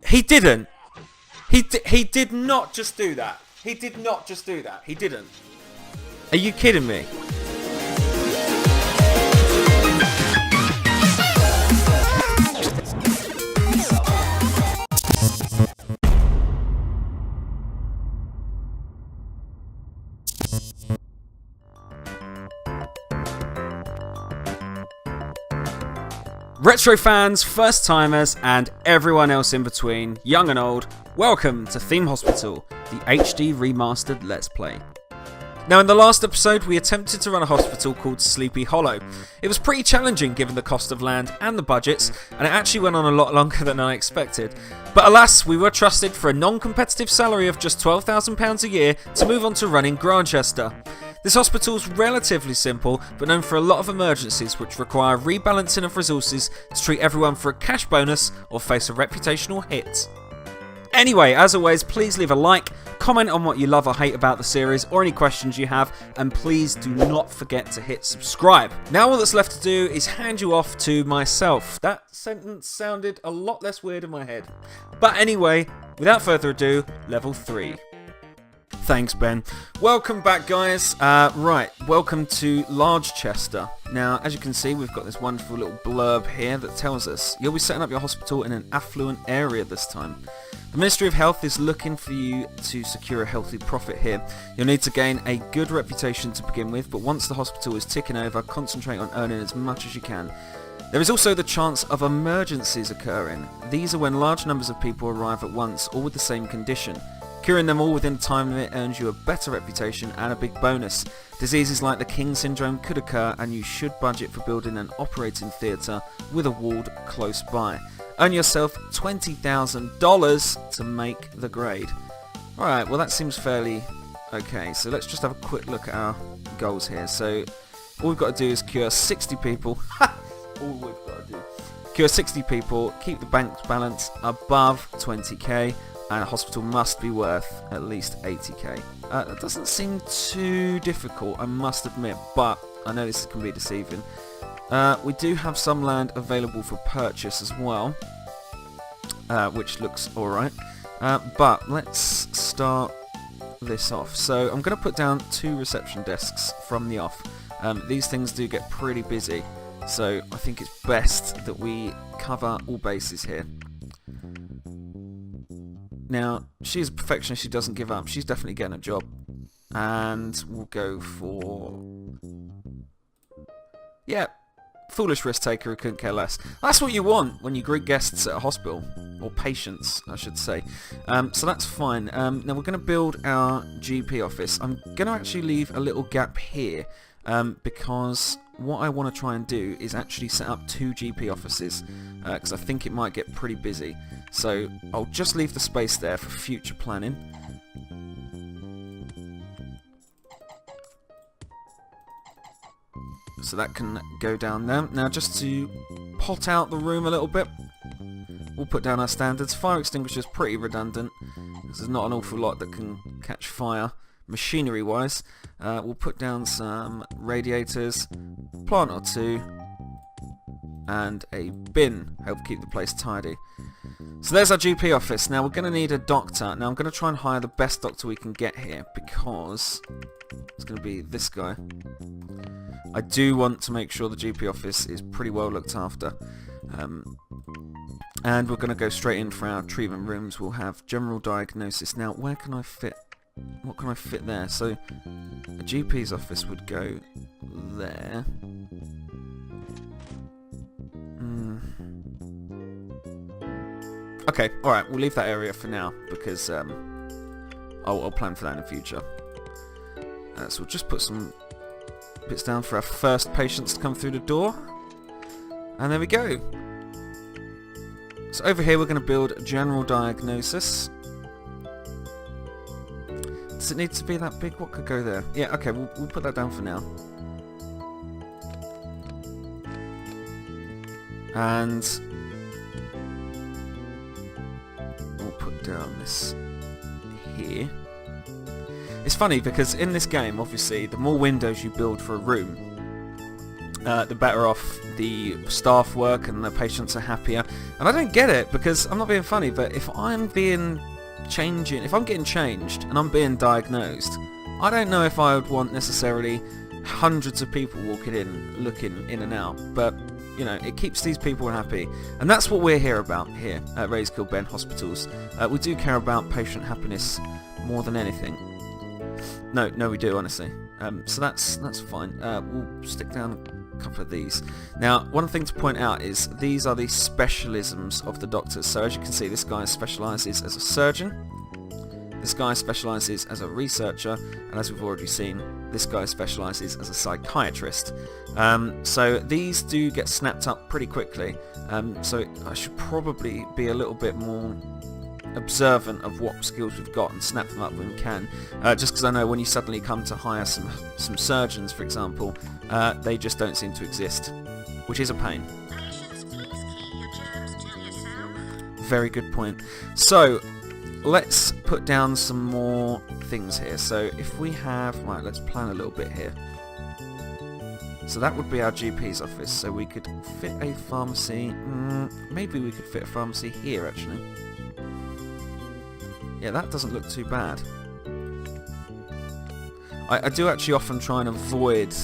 He didn't. He did not just do that. He did not just do that. He didn't. Are you kidding me? Retro fans, first timers, and everyone else in between, young and old, welcome to Theme Hospital, the HD remastered Let's Play. Now, in the last episode, we attempted to run a hospital called Sleepy Hollow. It was pretty challenging given the cost of land and the budgets, and it actually went on a lot longer than I expected. But alas, we were trusted for a non-competitive salary of just £12,000 a year to move on to running Grantchester. This hospital's relatively simple, but known for a lot of emergencies which require rebalancing of resources to treat everyone for a cash bonus or face a reputational hit. Anyway, as always, please leave a like, comment on what you love or hate about the series or any questions you have, and please do not forget to hit subscribe. Now all that's left to do is hand you off to myself. That sentence sounded a lot less weird in my head. But anyway, without further ado, level 3. Thanks, Ben. Welcome back, guys. Right, welcome to Largechester. Now, as you can see, we've got this wonderful little blurb here that tells us you'll be setting up your hospital in an affluent area this time. The Ministry of Health is looking for you to secure a healthy profit here. You'll need to gain a good reputation to begin with, but once the hospital is ticking over, concentrate on earning as much as you can. There is also the chance of emergencies occurring. These are when large numbers of people arrive at once, all with the same condition. Curing them all within a time limit earns you a better reputation and a big bonus. Diseases like the King Syndrome could occur, and you should budget for building an operating theatre with a ward close by. Earn yourself $20,000 to make the grade. Alright, well that seems fairly okay, so let's just have a quick look at our goals here. So all we've got to do is cure 60 people. All we've got to do. Cure 60 people, keep the bank balance above 20k. And a hospital must be worth at least 80k. That doesn't seem too difficult, I must admit, but I know this can be deceiving. We do have some land available for purchase as well, which looks alright. But let's start this off. So I'm going to put down 2 reception desks from the off. These things do get pretty busy, so I think it's best that we cover all bases here. Now, she's a perfectionist, she doesn't give up. She's definitely getting a job. And we'll go for... yeah, foolish risk taker who couldn't care less. That's what you want when you greet guests at a hospital. Or patients, I should say. So that's fine. Now we're going to build our GP office. I'm going to actually leave a little gap here. Because what I want to try and do is actually set up 2 GP offices, because I think it might get pretty busy. So I'll just leave the space there for future planning. So that can go down there. Now just to pot out the room a little bit, we'll put down our standards. Fire extinguisher's pretty redundant, because there's not an awful lot that can catch fire. Machinery wise, we'll put down some radiators, plant or 2, and a bin, help keep the place tidy. So there's our GP office. Now we're going to need a doctor. Now I'm going to try and hire the best doctor we can get here, because it's going to be this guy. I do want to make sure the GP office is pretty well looked after. And we're going to go straight in for our treatment rooms. We'll have general diagnosis. Now where can I fit? What can I fit there? So a GP's office would go there. Okay, alright, we'll leave that area for now, because I'll plan for that in the future. So we'll just put some bits down for our first patients to come through the door. And there we go. So over here we're going to build general diagnosis. Does it need to be that big? What could go there? Yeah, okay, we'll put that down for now. And we'll put down this here. It's funny because in this game, obviously, the more windows you build for a room, the better off the staff work and the patients are happier. And I don't get it, because I'm not being funny, but if I'm getting changed and I'm being diagnosed, I don't know if I would want necessarily hundreds of people walking in, looking in and out, but you know, it keeps these people happy, and that's what we're here about here at Rayskill Ben Hospitals. We do care about patient happiness more than anything. No, we do, honestly. So that's fine. We'll stick down a couple of these. Now, one thing to point out is these are the specialisms of the doctors. So as you can see, this guy specialises as a surgeon. This guy specialises as a researcher, and as we've already seen, this guy specialises as a psychiatrist. So these do get snapped up pretty quickly, so I should probably be a little bit more observant of what skills we've got and snap them up when we can, just because I know when you suddenly come to hire some surgeons, for example, they just don't seem to exist, which is a pain. Very good point. So let's put down some more things here. So if we have, right, let's plan a little bit here. So that would be our GP's office. So we could fit a pharmacy. Maybe we could fit a pharmacy here, actually. Yeah, that doesn't look too bad. I do actually often try and avoid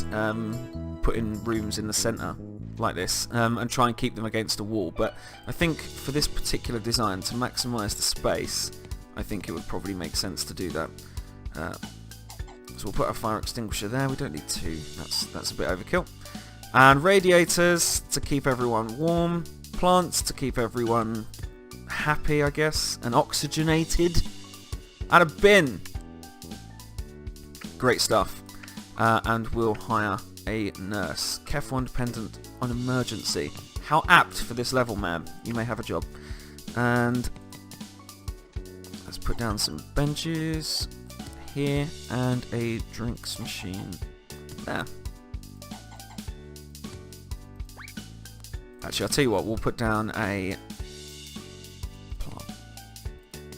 putting rooms in the centre like this, and try and keep them against a wall. But I think for this particular design, to maximise the space, I think it would probably make sense to do that. So we'll put a fire extinguisher there. We don't need two. That's a bit overkill. And radiators to keep everyone warm. Plants to keep everyone happy, I guess, and oxygenated. And a bin. Great stuff. And we'll hire a nurse. Careful and dependent on emergency. How apt for this level, man. You may have a job. And let's put down some benches here and a drinks machine there. Actually, I'll tell you what, we'll put down a plant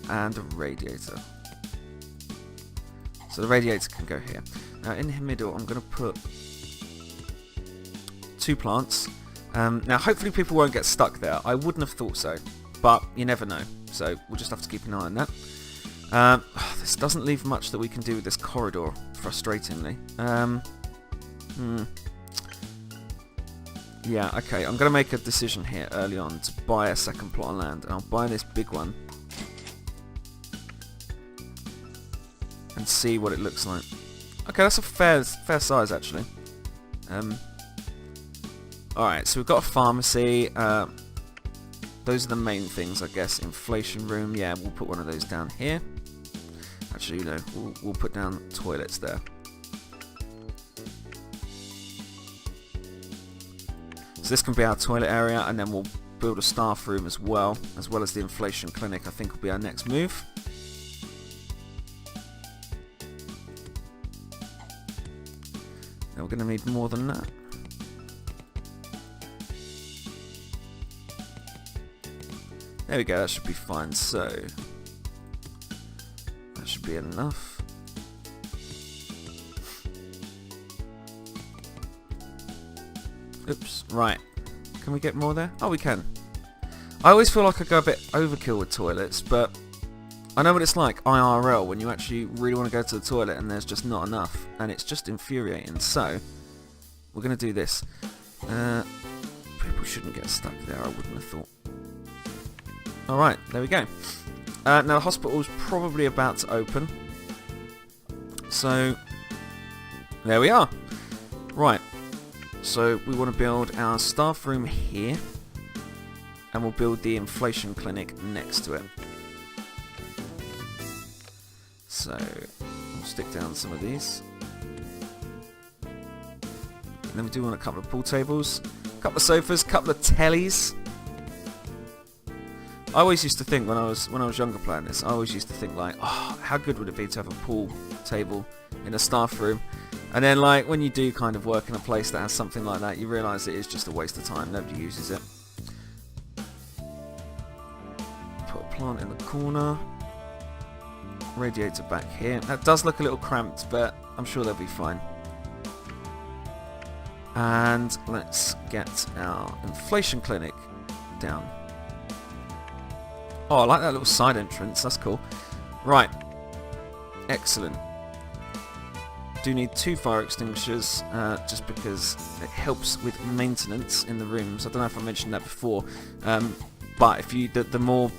and a radiator. So the radiator can go here. Now in the middle, I'm going to put 2 plants. Now hopefully people won't get stuck there. I wouldn't have thought so, but you never know. So we'll just have to keep an eye on that. This doesn't leave much that we can do with this corridor, frustratingly. Yeah, okay, I'm going to make a decision here early on to buy a second plot of land, and I'll buy this big one and see what it looks like. Okay, that's a fair size, actually. Alright, so we've got a pharmacy. Those are the main things, I guess. Inflation room, yeah, we'll put one of those down here. Actually, you know, we'll put down toilets there. So this can be our toilet area, and then we'll build a staff room as well as the inflation clinic. I think will be our next move. Now we're going to need more than that. There we go, that should be fine. So that should be enough. Oops, right. Can we get more there? Oh, we can. I always feel like I go a bit overkill with toilets, but I know what it's like IRL when you actually really want to go to the toilet and there's just not enough, and it's just infuriating. So we're going to do this. People shouldn't get stuck there, I wouldn't have thought. Alright, there we go. Now the hospital's probably about to open. So there we are. Right. So we want to build our staff room here, and we'll build the inflation clinic next to it. So we'll stick down some of these. And then we do want a couple of pool tables, a couple of sofas, a couple of tellies. I always used to think when I was younger playing this, I always used to think like, oh, how good would it be to have a pool table in a staff room? And then like when you do kind of work in a place that has something like that, you realise it is just a waste of time. Nobody uses it. Put a plant in the corner. Radiator back here. That does look a little cramped, but I'm sure they'll be fine. And let's get our inflation clinic down. Oh, I like that little side entrance. That's cool. Right. Excellent. Do need 2 fire extinguishers, just because it helps with maintenance in the rooms. I don't know if I mentioned that before, but if you the more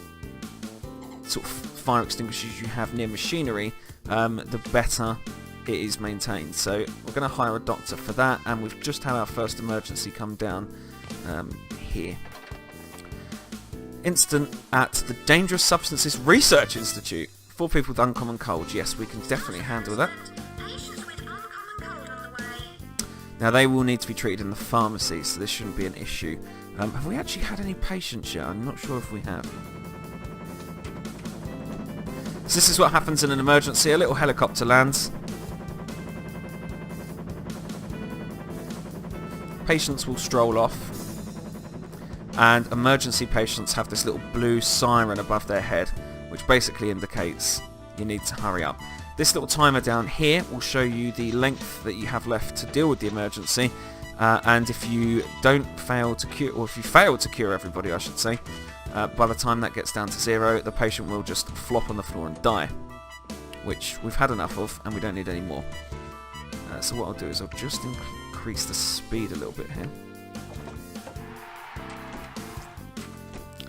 sort of fire extinguishers you have near machinery, the better it is maintained. So we're going to hire a doctor for that, and we've just had our first emergency come down here. Instant at the Dangerous Substances Research Institute. 4 people with uncommon cold. Yes, we can definitely handle that. Now they will need to be treated in the pharmacy, so this shouldn't be an issue. Have we actually had any patients yet? I'm not sure if we have. So this is what happens in an emergency. A little helicopter lands. Patients will stroll off. And emergency patients have this little blue siren above their head, which basically indicates you need to hurry up. This little timer down here will show you the length that you have left to deal with the emergency, and if you fail to cure everybody, I should say, by the time that gets down to 0, the patient will just flop on the floor and die, which we've had enough of, and we don't need any more. So what I'll do is I'll just increase the speed a little bit here.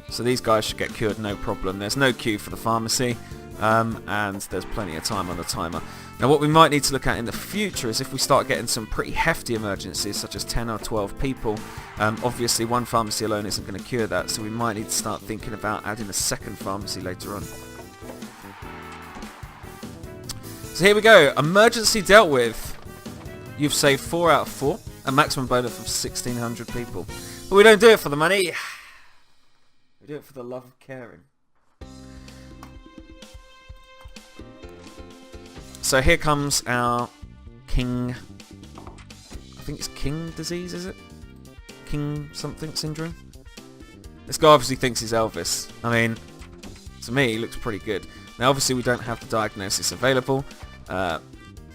So these guys should get cured no problem. There's no queue for the pharmacy, and there's plenty of time on the timer. Now what we might need to look at in the future is if we start getting some pretty hefty emergencies, such as 10 or 12 people, obviously one pharmacy alone isn't going to cure that, so we might need to start thinking about adding a second pharmacy later on. So here we go, emergency dealt with. You've saved 4 out of 4, a maximum bonus of 1,600 people. But we don't do it for the money. We do it for the love of caring. So here comes our King. I think it's King disease, is it? King something syndrome? This guy obviously thinks he's Elvis. I mean, to me, he looks pretty good. Now, obviously, we don't have the diagnosis available.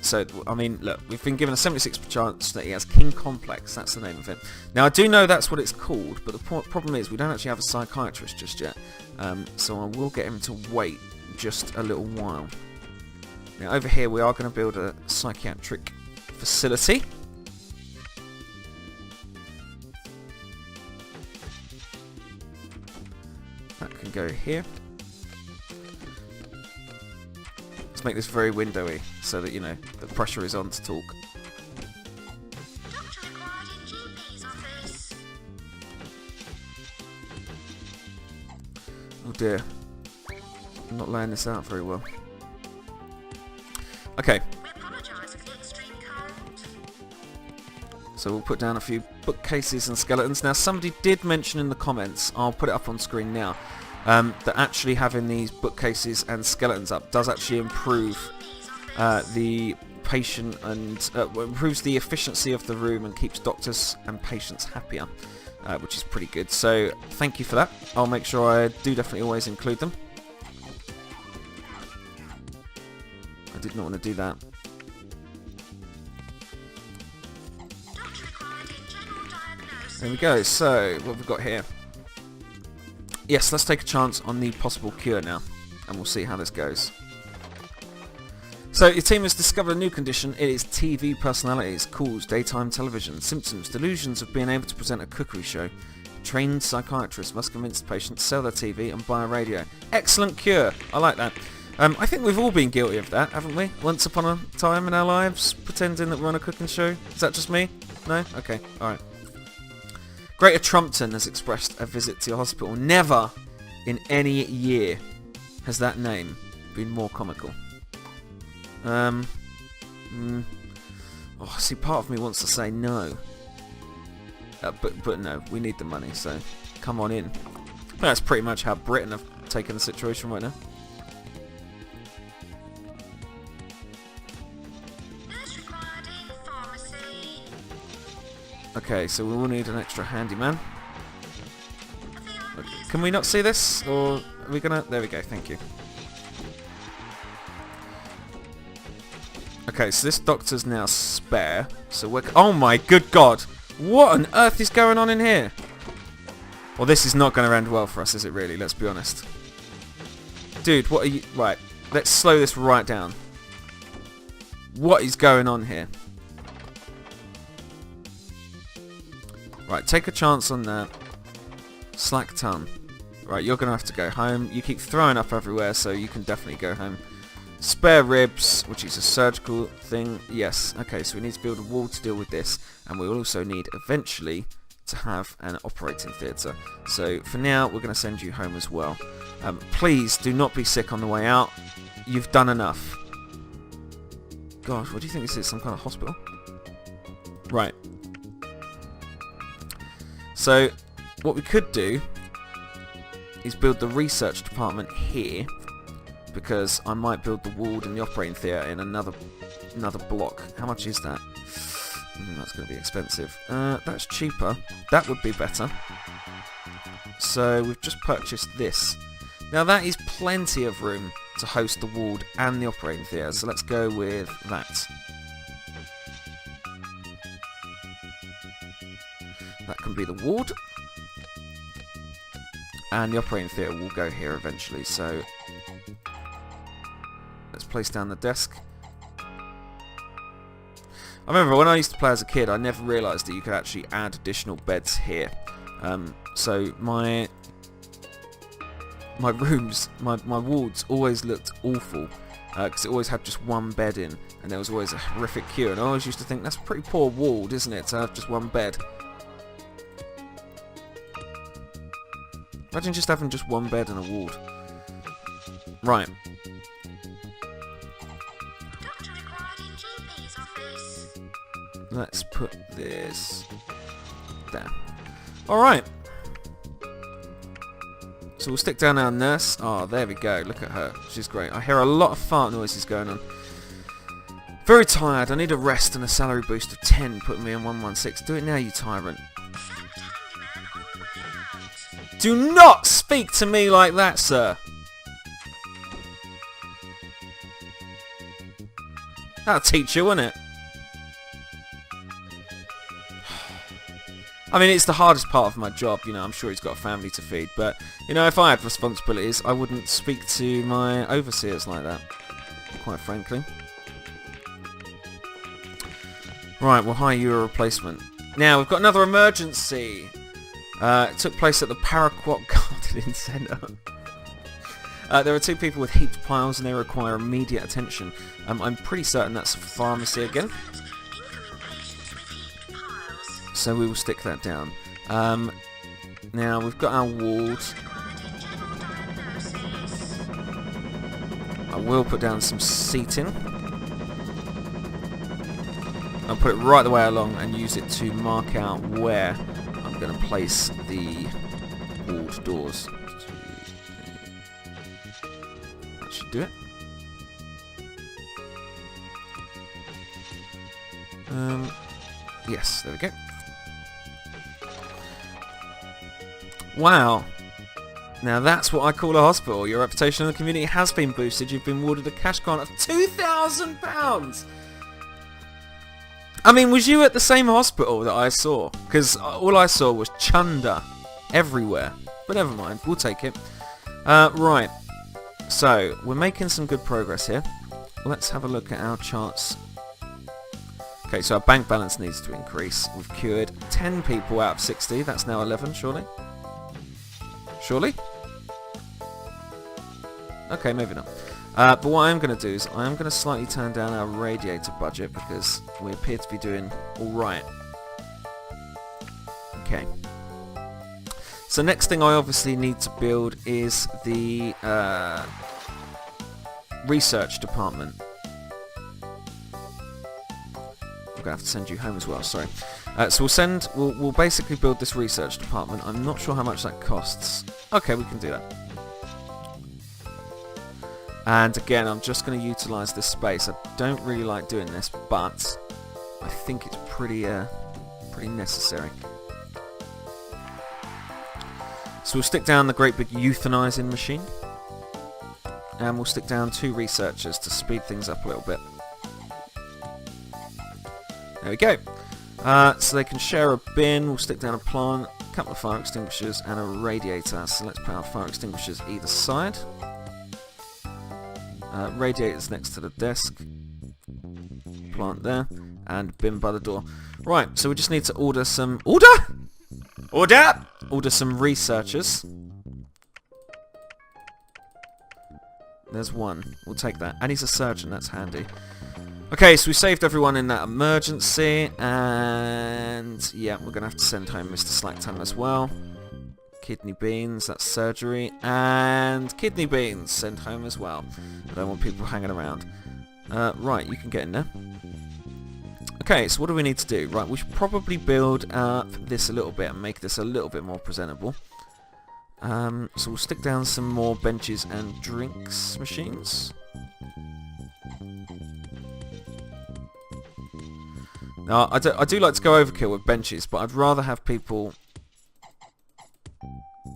So, I mean, look, we've been given a 76% chance that he has King Complex. That's the name of it. Now, I do know that's what it's called, but the problem is we don't actually have a psychiatrist just yet. So I will get him to wait just a little while. Now, over here, we are going to build a psychiatric facility. That can go here. Let's make this very windowy so that, you know, the pressure is on to talk. Oh dear. I'm not laying this out very well. Okay. So we'll put down a few bookcases and skeletons. Now somebody did mention in the comments, I'll put it up on screen now, that actually having these bookcases and skeletons up does actually improve the patient and improves the efficiency of the room and keeps doctors and patients happier, which is pretty good. So thank you for that. I'll make sure I do definitely always include them. I did not want to do that. There we go. So what have we got here? Yes, let's take a chance on the possible cure now, and we'll see how this goes. So your team has discovered a new condition. It is TV personalities, calls, daytime television, symptoms, delusions of being able to present a cookery show. Trained psychiatrists must convince the patient to sell their TV and buy a radio. Excellent cure. I like that. I think we've all been guilty of that, haven't we? Once upon a time in our lives, pretending that we're on a cooking show. Is that just me? No? Okay, alright. Greater Trumpton has expressed a visit to your hospital. Never in any year has that name been more comical. Oh, see, part of me wants to say no. But no, we need the money, so come on in. That's pretty much how Britain have taken the situation right now. Okay, so we will need an extra handyman. Can we not see this? Or are we gonna... There we go, thank you. Okay, so this doctor's now spare. So we're... Oh my good god! What on earth is going on in here? Well, this is not going to end well for us, is it really? Let's be honest. Dude, what are you... Right, let's slow this right down. What is going on here? Right, take a chance on that. Slack ton. Right, you're going to have to go home. You keep throwing up everywhere, so you can definitely go home. Spare ribs, which is a surgical thing. Yes, okay, so we need to build a wall to deal with this. And we will also need, eventually, to have an operating theatre. So, for now, we're going to send you home as well. Please, do not be sick on the way out. You've done enough. Gosh, what do you think this is? Some kind of hospital? Right. So, what we could do is build the research department here, because I might build the ward and the operating theatre in another block. How much is that? That's going to be expensive. That's cheaper. That would be better. So we've just purchased this. Now that is plenty of room to host the ward and the operating theatre, so let's go with that. That can be the ward. And the operating theatre will go here eventually, so let's place down the desk. I remember when I used to play as a kid, I never realised that you could actually add additional beds here. So my rooms, my wards always looked awful, because it always had just one bed in, and there was always a horrific queue, and I always used to think, that's a pretty poor ward, isn't it, to have just one bed. Imagine just having just one bed in a ward. Right. Let's put this there. Alright. So we'll stick down our nurse. Oh, there we go. Look at her. She's great. I hear a lot of fart noises going on. Very tired. I need a rest and a salary boost of 10, putting me on 116. Do it now, you tyrant. Do not speak to me like that, sir. That'll teach you, won't it? I mean, it's the hardest part of my job, you know, I'm sure he's got a family to feed, but, you know, if I had responsibilities, I wouldn't speak to my overseers like that, quite frankly. Right, we'll hire you a replacement. Now, we've got another emergency. It took place at the Paraquat Gardening Centre. There are 2 people with heaped piles and they require immediate attention. I'm pretty certain that's a pharmacy again. So we will stick that down. Now we've got our ward. I will put down some seating. I'll put it right the way along and use it to mark out where I'm going to place the ward doors. That should do it. Yes, there we go. Wow. Now that's what I call a hospital. Your reputation in the community has been boosted. You've been awarded a cash grant of £2,000. I mean, was you at the same hospital that I saw? Because all I saw was chunder everywhere. But never mind, we'll take it. Right. So, we're making some good progress here. Let's have a look at our charts. Okay, so our bank balance needs to increase. We've cured 10 people out of 60. That's now 11, surely? Surely? Okay, maybe not. But what I'm going to do is I'm going to slightly turn down our radiator budget because we appear to be doing alright. Okay. So next thing I obviously need to build is the research department. I'm going to have to send you home as well, sorry. So we'll basically build this research department. I'm not sure how much that costs. Okay, we can do that. And again, I'm just going to utilise this space. I don't really like doing this, but I think it's pretty necessary. So we'll stick down the great big euthanizing machine. And we'll stick down 2 researchers to speed things up a little bit. There we go. So they can share a bin. We'll stick down a plant, a couple of fire extinguishers, and a radiator. So let's put our fire extinguishers either side. Radiators next to the desk. Plant there. And bin by the door. Right, so we just need to order some... Order some researchers. There's one. We'll take that. And he's a surgeon. That's handy. Okay, so we saved everyone in that emergency. And yeah, we're going to have to send home Mr. Slackton as well. Kidney beans. That's surgery. And kidney beans. Send home as well. I don't want people hanging around. Right, you can get in there. Okay, so what do we need to do? Right, we should probably build this a little bit and make this a little bit more presentable. So we'll stick down some more benches and drinks machines. Now, I do like to go overkill with benches, but I'd rather have people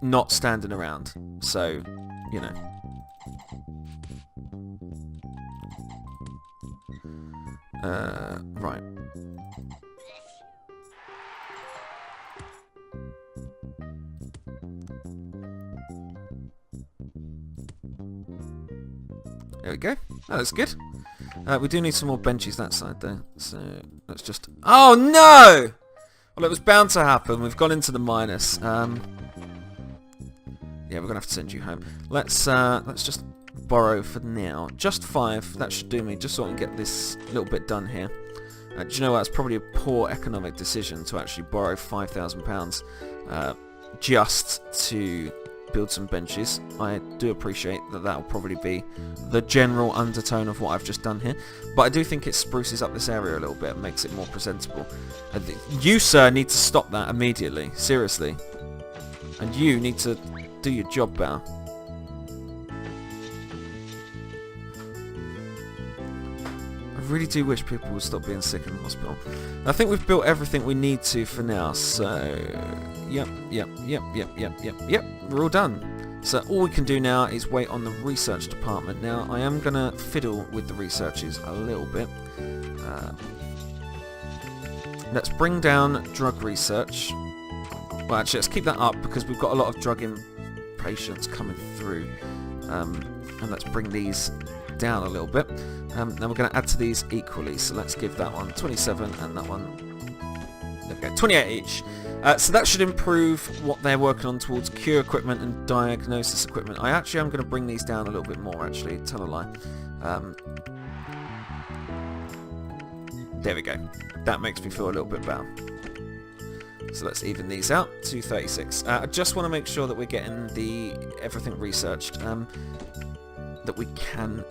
not standing around. So, you know. Right. There we go. That looks good. We do need some more benches that side though. So let's just... Oh no! Well, it was bound to happen. We've gone into the minus. Yeah, we're gonna have to send you home. Let's just borrow for now. Just 5. That should do me. Just so I can get this little bit done here. Do you know what? It's probably a poor economic decision to actually borrow £5,000 just to build some benches. I do appreciate that will probably be the general undertone of what I've just done here, but I do think it spruces up this area a little bit and makes it more presentable. You, sir, need to stop that immediately, seriously, and you need to do your job better. I really do wish people would stop being sick in the hospital. I think we've built everything we need to for now, so... Yep, we're all done. So all we can do now is wait on the research department. Now, I am going to fiddle with the researchers a little bit. Let's bring down drug research. Well, actually, let's keep that up because we've got a lot of drug patients coming through. And let's bring these down a little bit. Now we're going to add to these equally, so let's give that one 27 and that one, there we go, 28 each. So that should improve what they're working on towards cure equipment and diagnosis equipment. I actually am going to bring these down a little bit more, actually, tell a lie. There we go. That makes me feel a little bit better. So let's even these out to 36. I just want to make sure that we're getting everything researched. That we can...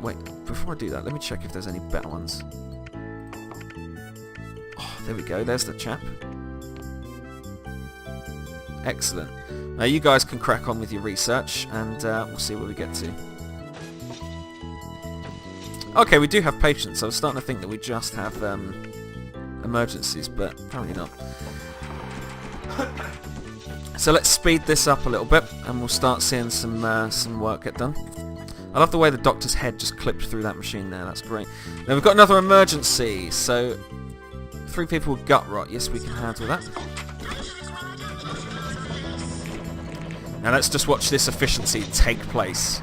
Wait, before I do that, let me check if there's any better ones. Oh, there we go. There's the chap. Excellent. Now you guys can crack on with your research, and we'll see where we get to. Okay, we do have patients. I was starting to think that we just have emergencies, but apparently not. So let's speed this up a little bit, and we'll start seeing some work get done. I love the way the doctor's head just clipped through that machine there. That's great. Now we've got another emergency. So 3 people with gut rot. Yes, we can handle that. Now let's just watch this efficiency take place.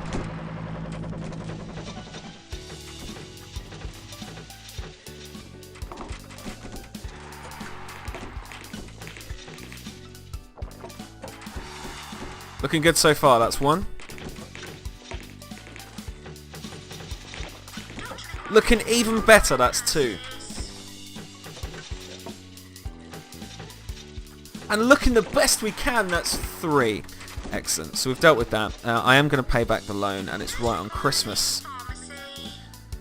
Looking good so far. That's 1. Looking even better, that's 2. And looking the best we can, that's 3. Excellent, so we've dealt with that. I am going to pay back the loan, and it's right on Christmas.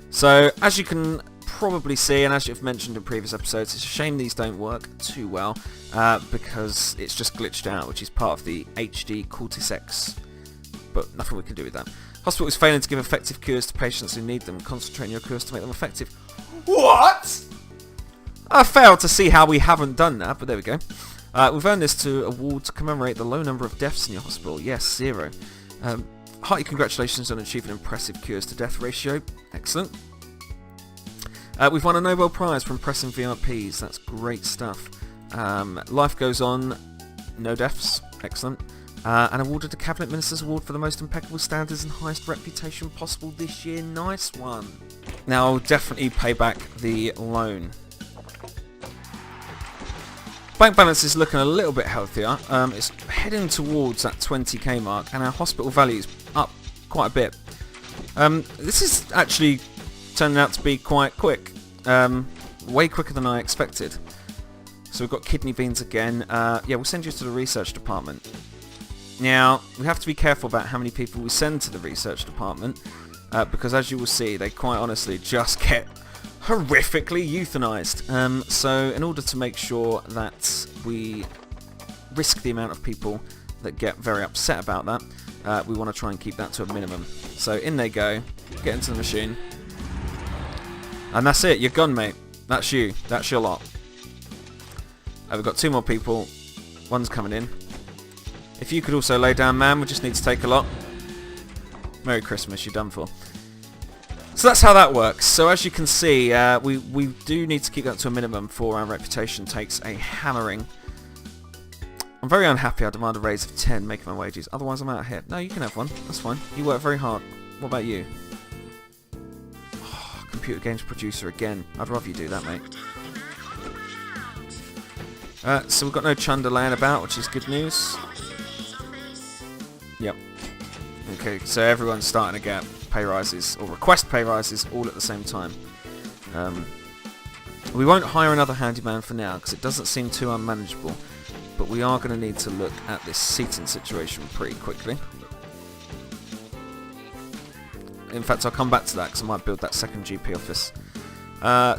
So, as you can probably see, and as you've mentioned in previous episodes, it's a shame these don't work too well, because it's just glitched out, which is part of the HD Cortex. But nothing we can do with that. Hospital is failing to give effective cures to patients who need them. Concentrate on your cures to make them effective. What? I failed to see how we haven't done that, but there we go. We've earned this to award to commemorate the low number of deaths in your hospital. Yes, 0. Hearty congratulations on achieving impressive cures to death ratio. Excellent. We've won a Nobel Prize from pressing VIPs. That's great stuff. Life goes on. No deaths. Excellent. And awarded a Cabinet Minister's Award for the most impeccable standards and highest reputation possible this year. Nice one. Now, I'll definitely pay back the loan. Bank balance is looking a little bit healthier. It's heading towards that 20k mark, and our hospital value is up quite a bit. This is actually turning out to be quite quick. Way quicker than I expected. So we've got kidney beans again. Yeah, we'll send you to the research department. Now, we have to be careful about how many people we send to the research department, because as you will see, they quite honestly just get horrifically euthanized. So in order to make sure that we risk the amount of people that get very upset about that, we want to try and keep that to a minimum. So in they go, get into the machine, and that's it, you're gone, mate. That's you, that's your lot. We've got 2 more people, one's coming in. If you could also lay down, man, we just need to take a lot. Merry Christmas, you're done for. So that's how that works. So as you can see, we do need to keep that to a minimum for our reputation takes a hammering. I'm very unhappy. I demand a raise of 10, making my wages. Otherwise, I'm out of here. No, you can have one. That's fine. You work very hard. What about you? Oh, computer games producer again. I'd rather you do that, mate. So we've got no chunder laying about, which is good news. Yep. Okay, so everyone's starting to get pay rises, or request pay rises, all at the same time. We won't hire another handyman for now, because it doesn't seem too unmanageable. But we are going to need to look at this seating situation pretty quickly. In fact, I'll come back to that, because I might build that second GP office.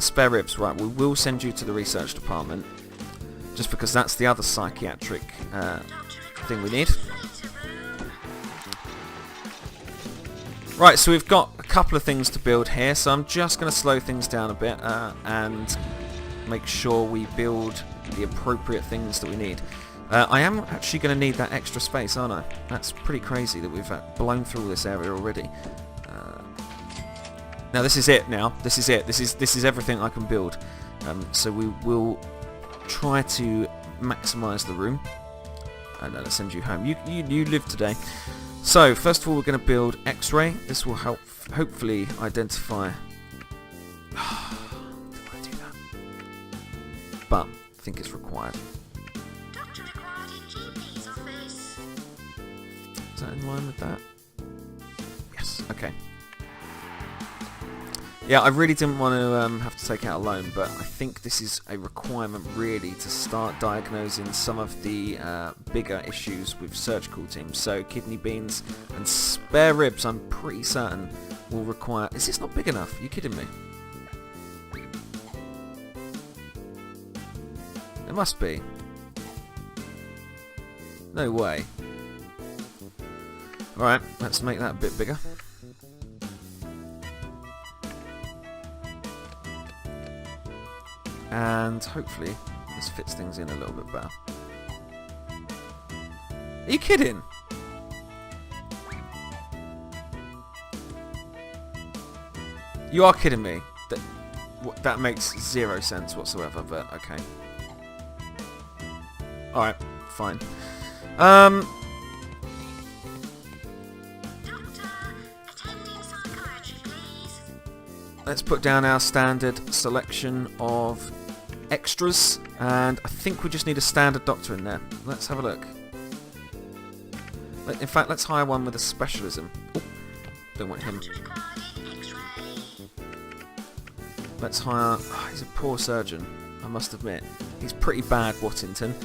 Spare ribs, right, we will send you to the research department. Just because that's the other psychiatric thing we need. Right, so we've got a couple of things to build here, so I'm just going to slow things down a bit and make sure we build the appropriate things that we need. I am actually going to need that extra space, aren't I? That's pretty crazy that we've blown through this area already. Now this is it now. This is it. This is everything I can build. So we will try to maximise the room, and then I'll send you home. You live today. So first of all, we're going to build X-ray. This will help hopefully identify. Don't want to do that, but I think it's required. Is that in line with that? Yes. Okay. Yeah, I really didn't want to have to take out a loan, but I think this is a requirement really to start diagnosing some of the bigger issues with surgical teams. So kidney beans and spare ribs, I'm pretty certain, will require... Is this not big enough? Are you kidding me? It must be. No way. Alright, let's make that a bit bigger. And hopefully this fits things in a little bit better. Are you kidding? You are kidding me. That makes 0 sense whatsoever, but okay. Alright, fine. Let's put down our standard selection of extras, and I think we just need a standard doctor in there. Let's have a look. In fact, let's hire one with a specialism. Oh, don't want him. Let's hire... Oh, he's a poor surgeon, I must admit. He's pretty bad, Wattington.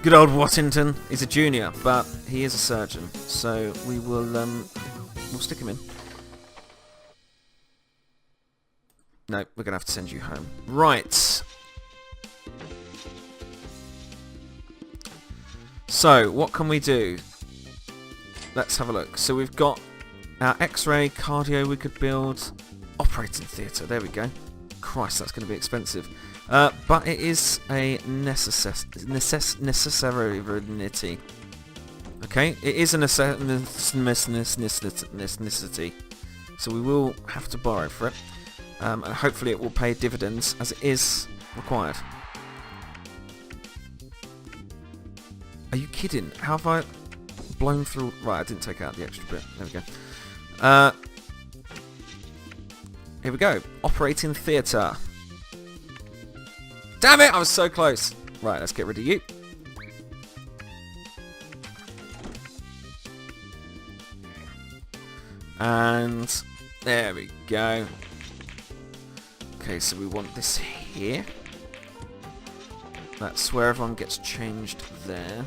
Good old Wattington. He's a junior, but he is a surgeon, so we will we'll stick him in. No, we're going to have to send you home. Right. So, what can we do? Let's have a look. So we've got our X-ray, cardio we could build, operating theatre, there we go. Christ, that's going to be expensive. But it is a necessity. Okay, it is a necessity. So we will have to borrow for it. and hopefully it will pay dividends as it is required. Are you kidding? How have I blown through? Right, I didn't take out the extra bit. There we go. Here we go. Operating theatre. Damn it! I was so close. Right, let's get rid of you. And there we go. Okay, so we want this here. That's where everyone gets changed there.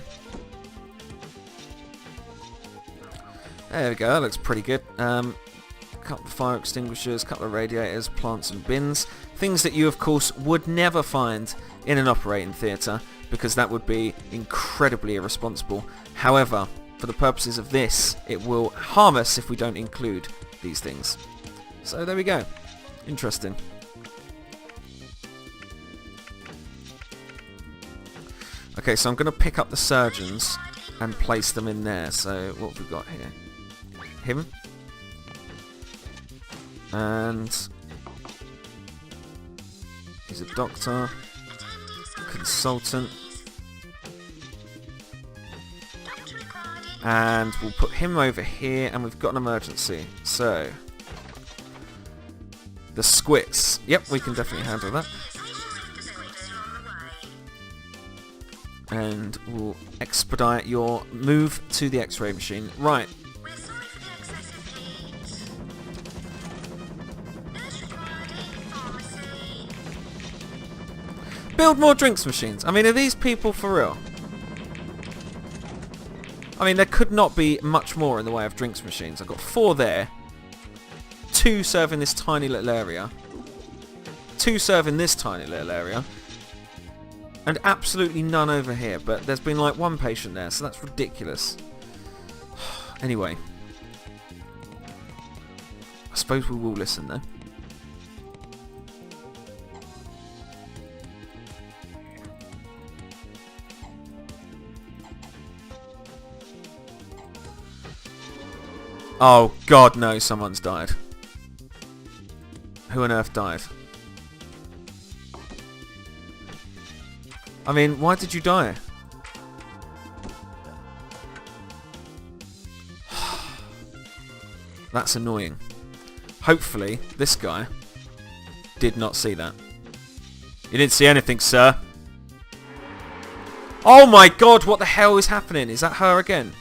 There we go, that looks pretty good. Couple of fire extinguishers, couple of radiators, plants and bins. Things that you, of course, would never find in an operating theatre, because that would be incredibly irresponsible. However, for the purposes of this, it will harm us if we don't include these things. So there we go. Interesting. Okay, so I'm going to pick up the surgeons and place them in there. So what have we got here? Him. And he's a doctor, consultant, and we'll put him over here, and we've got an emergency. So the squits. Yep, we can definitely handle that. And we'll expedite your move to the X-ray machine. Right. Build more drinks machines. I mean, are these people for real? I mean, there could not be much more in the way of drinks machines. I've got 4 there. 2 serve in this tiny little area. 2 serve in this tiny little area. And absolutely none over here. But there's been like 1 patient there, so that's ridiculous. Anyway. I suppose we will listen though. Oh, God, no, someone's died. Who on earth died? I mean, why did you die? That's annoying. Hopefully, this guy did not see that. You didn't see anything, sir. Oh my God, what the hell is happening? Is that her again?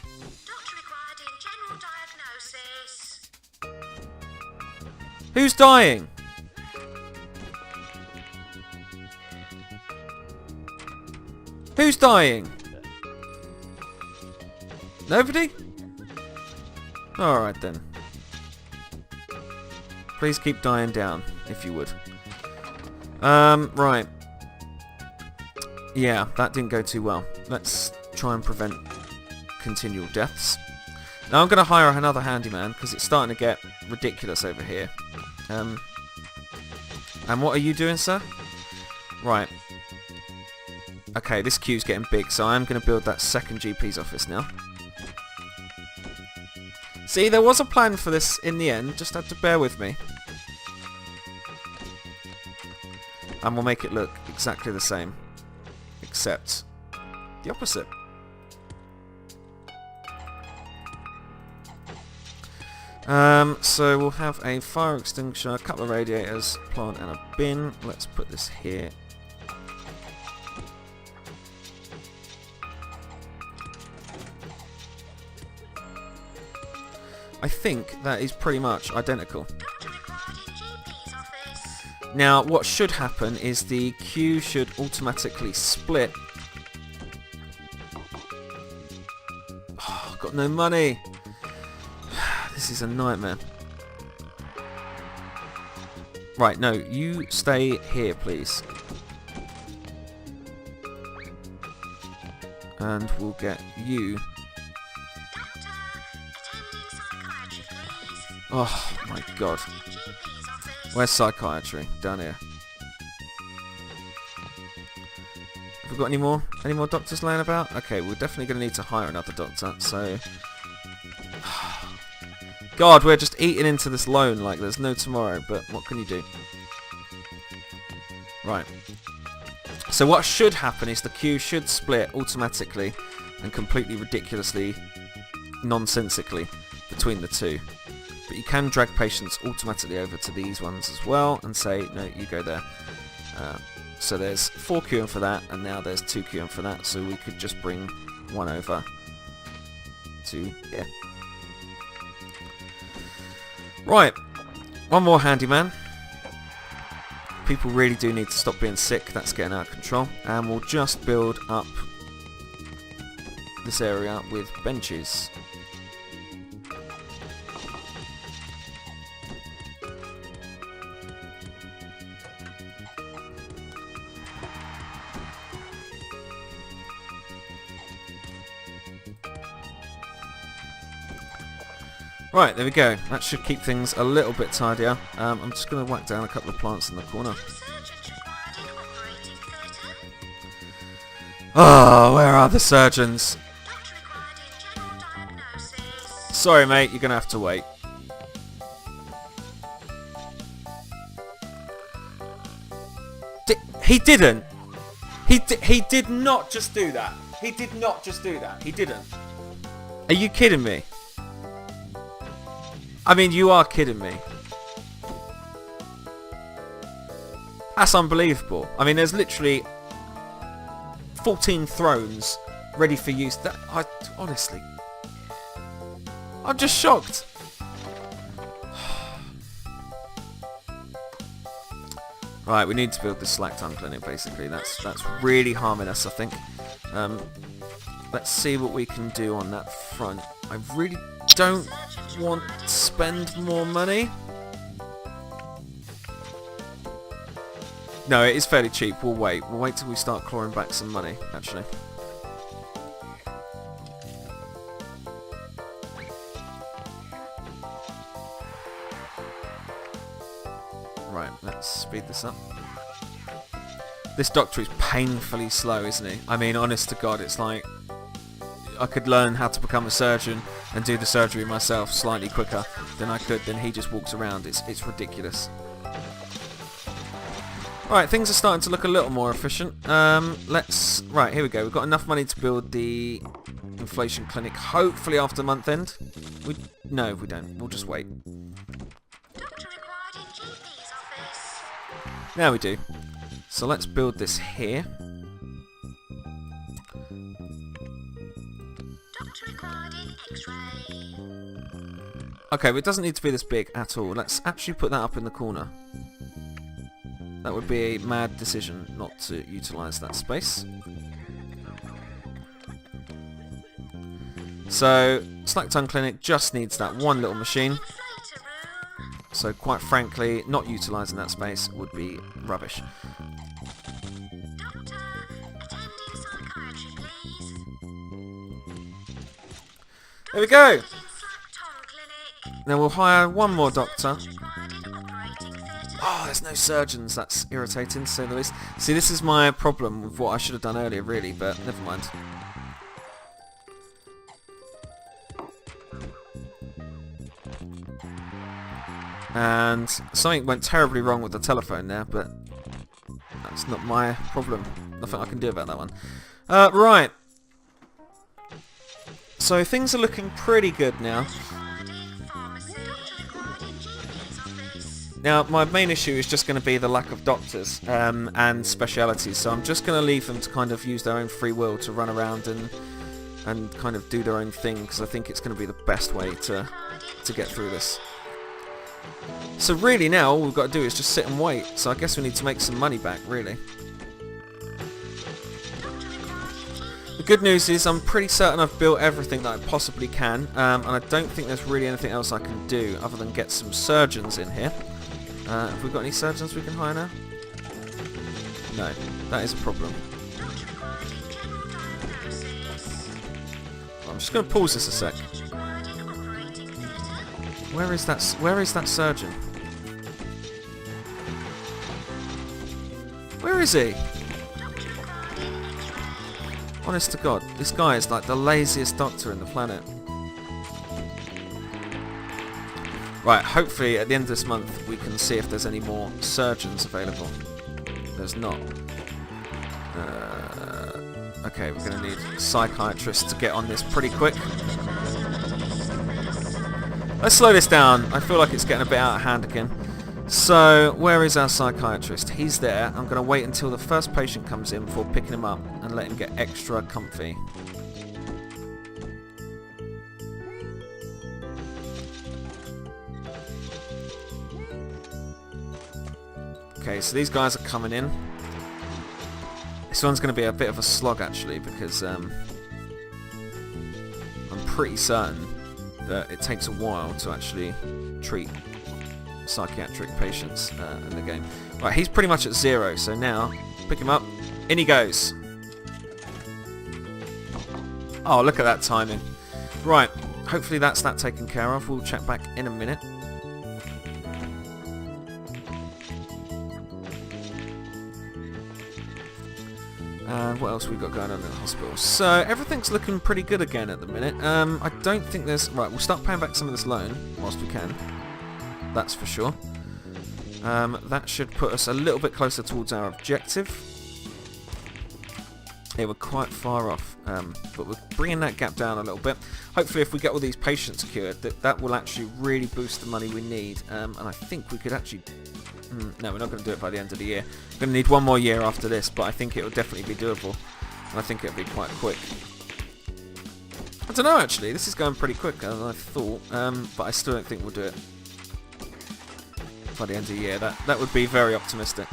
Who's dying? Who's dying? Nobody? Alright then. Please keep dying down, if you would. Right. Yeah, that didn't go too well. Let's try and prevent continual deaths. Now I'm going to hire another handyman, because it's starting to get ridiculous over here. And what are you doing, sir? Right. Okay, this queue's getting big, so I am going to build that second GP's office now. See, there was a plan for this in the end, just had to bear with me. And we'll make it look exactly the same, except the opposite. So we'll have a fire extinguisher, a couple of radiators, plant and a bin. Let's put this here. I think that is pretty much identical. Now, what should happen is the queue should automatically split. Oh, I've got no money. This is a nightmare. Right, no, you stay here, please. And we'll get you. Oh my God. Where's psychiatry? Down here. Have we got any more doctors laying about? Okay, we're definitely going to need to hire another doctor, so... God, we're just eating into this loan like there's no tomorrow, but what can you do? Right. So what should happen is the queue should split automatically and completely ridiculously nonsensically between the two. But you can drag patients automatically over to these ones as well and say, no, you go there. So there's 4 queuing for that, and now there's 2 queuing for that, so we could just bring one over to here. Right, one more handyman. People really do need to stop being sick, that's getting out of control. And we'll just build up this area with benches. Right, there we go. That should keep things a little bit tidier. I'm just going to whack down a couple of plants in the corner. Oh, where are the surgeons? Sorry, mate, you're going to have to wait. He didn't. He did not just do that. He did not just do that. He didn't. Are you kidding me? I mean, you are kidding me. That's unbelievable. I mean, there's literally 14 thrones ready for use. Honestly, I'm just shocked. Right, we need to build this slack tongue clinic. Basically, that's really harming us, I think. Let's see what we can do on that front. I really don't want to spend more money. No, it is fairly cheap. We'll wait. We'll wait till we start clawing back some money, actually. Right, let's speed this up. This doctor is painfully slow, isn't he? I mean, honest to God, it's like I could learn how to become a surgeon and do the surgery myself slightly quicker than I could. Then he just walks around. It's ridiculous. Right, things are starting to look a little more efficient. Right, here we go. We've got enough money to build the inflation clinic. Hopefully after month end. No, we don't. We'll just wait. Now we do. So let's build this here. Okay, but it doesn't need to be this big at all. Let's actually put that up in the corner. That would be a mad decision not to utilise that space. So, Slack Tongue Clinic just needs that one little machine. So, quite frankly, not utilising that space would be rubbish. There we go! Now we'll hire one more doctor. Oh, there's no surgeons. That's irritating, to say the least. See, this is my problem with what I should have done earlier, really, but never mind. And something went terribly wrong with the telephone there, but that's not my problem. Nothing I can do about that one. Right. So things are looking pretty good now. Now, my main issue is just going to be the lack of doctors and specialities, so I'm just going to leave them to kind of use their own free will to run around and kind of do their own thing, because I think it's going to be the best way to get through this. So really now, all we've got to do is just sit and wait, so I guess we need to make some money back, really. The good news is I'm pretty certain I've built everything that I possibly can, and I don't think there's really anything else I can do other than get some surgeons in here. Have we got any surgeons we can hire now? No, that is a problem. I'm just going to pause this a sec. Where is that surgeon? Where is he? Honest to God, this guy is like the laziest doctor in the planet. Right, hopefully at the end of this month we can see if there's any more surgeons available. There's not. Okay, we're going to need psychiatrists to get on this pretty quick. Let's slow this down. I feel like it's getting a bit out of hand again. So, where is our psychiatrist? He's there. I'm going to wait until the first patient comes in before picking him up and let him get extra comfy. Okay, so these guys are coming in. This one's going to be a bit of a slog, actually, because I'm pretty certain that it takes a while to actually treat psychiatric patients in the game. Right, he's pretty much at 0, so now, pick him up, in he goes. Oh, look at that timing. Right, hopefully that's that taken care of. We'll check back in a minute. And what else have we got going on in the hospital? So, everything's looking pretty good again at the minute. I don't think there's... Right, we'll start paying back some of this loan whilst we can. That's for sure. That should put us a little bit closer towards our objective. Yeah, we're quite far off, but we're bringing that gap down a little bit. Hopefully, if we get all these patients cured, that will actually really boost the money we need. And I think we could actually... no, we're not going to do it by the end of the year. We're going to need one more year after this, but I think it will definitely be doable. And I think it'll be quite quick. I don't know, actually. This is going pretty quick than I thought, but I still don't think we'll do it by the end of the year. That would be very optimistic.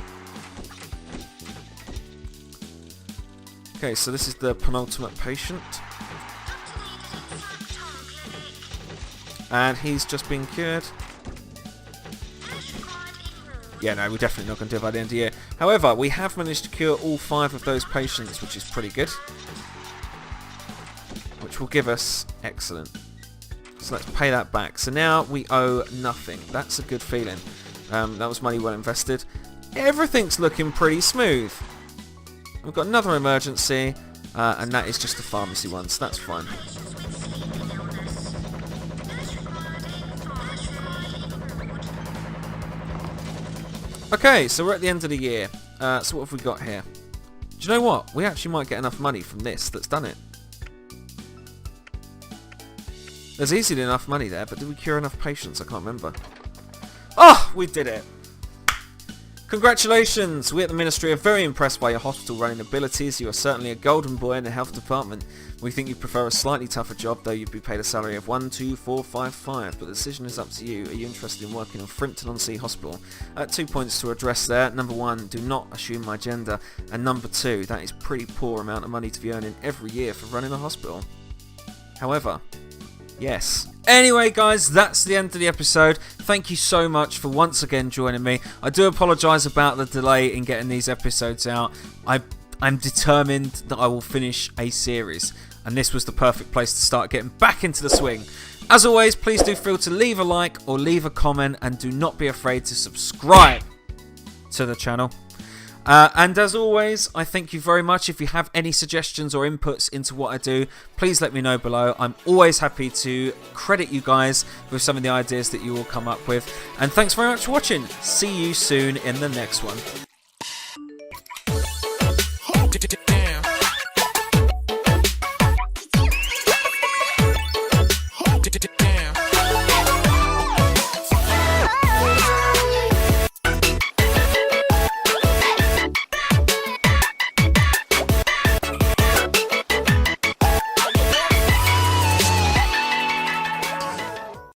Okay, so this is the penultimate patient. And he's just been cured. Yeah, no, we're definitely not going to do it by the end of the year. However, we have managed to cure all 5 of those patients, which is pretty good. Which will give us... Excellent. So let's pay that back. So now we owe nothing. That's a good feeling. That was money well invested. Everything's looking pretty smooth. We've got another emergency, and that is just the pharmacy one, so that's fine. Okay, so we're at the end of the year. So what have we got here? Do you know what? We actually might get enough money from this that's done it. There's easily enough money there, but did we cure enough patients? I can't remember. Oh, we did it. Congratulations! We at the Ministry are very impressed by your hospital running abilities. You are certainly a golden boy in the health department. We think you prefer a slightly tougher job, though you'd be paid a salary of 12455, but the decision is up to you. Are you interested in working in Frimpton-on-Sea Hospital? 2 points to address there. Number 1, do not assume my gender. And number 2, that is pretty poor amount of money to be earning every year for running a hospital. However, yes. Anyway, guys, that's the end of the episode. Thank you so much for once again joining me. I do apologise about the delay in getting these episodes out. I'm determined that I will finish a series, and this was the perfect place to start getting back into the swing. As always, please do feel to leave a like or leave a comment, and do not be afraid to subscribe to the channel. And as always, I thank you very much. If you have any suggestions or inputs into what I do, please let me know below. I'm always happy to credit you guys with some of the ideas that you will come up with. And thanks very much for watching. See you soon in the next one.